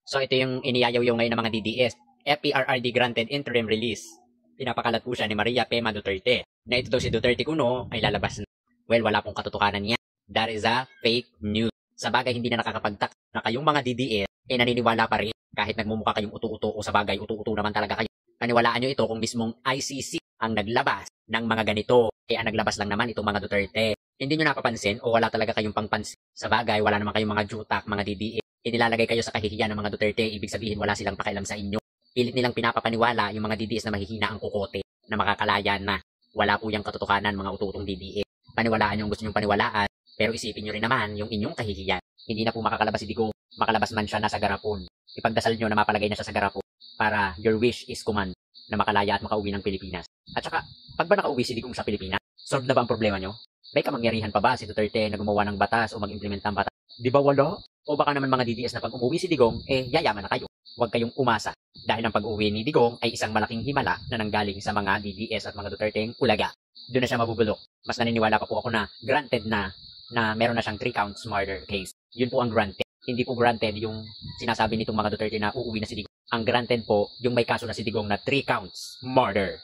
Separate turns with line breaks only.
So ito yung iniyayaw ngayon ng mga DDS. FPRRD granted interim release. Pinapakalat po siya ni Maria Pema Duterte na ito daw si Duterte kuno ay lalabas na. Well, wala pong katotohanan niya. That is a fake news. Sa bagay, hindi na nakakapagtak na kayong mga DDS ay naniniwala pa rin kahit nagmumukha kayong utu-uto o sa bagay, utu-uto naman talaga kayo. Paniwalaan nyo ito kung mismong ICC ang naglabas ng mga ganito. Kaya naglabas lang naman itong mga Duterte. Hindi nyo napapansin o wala talaga kayong pangpansin. Sa bagay, wala naman kayong mga jutak, mga DDS. Inilalagay kayo sa kahihiyan ng mga Duterte, ibig sabihin wala silang pakialam sa inyo. Pilit nilang pinapapaniwala yung mga DDS na mahihina ang kukote, na makakalaya na. Wala po yung katotohanan mga ututong DDS. Paniwalaan yung gusto nyong paniwalaan, pero isipin nyo rin naman yung inyong kahihiyan. Hindi na po makakalabas si Digong, makalabas man siya nasa garapon. Ipagdasal nyo na mapalagay na siya sa garapon para your wish is command na makalaya at makauwi ng Pilipinas. At saka, pag ba nakauwi si Digong sa Pilipinas, solve na ba ang problema nyo? May kamangyarihan pa ba si Duterte na gumawa ng batas o mag-implementa ng batas? Di ba wala? O baka naman mga DDS na pag umuwi si Digong, yayaman na kayo. Huwag kayong umasa. Dahil ang pag-uwi ni Digong ay isang malaking himala na nanggaling sa mga DDS at mga Duterteng ulaga. Doon na siya mabubulok. Mas naniniwala pa po ako na granted na meron na siyang 3 counts murder case. Yun po ang granted. Hindi po granted yung sinasabi nitong mga Duterte na uuwi na si Digong. Ang granted po, yung may kaso na si Digong na 3 counts murder.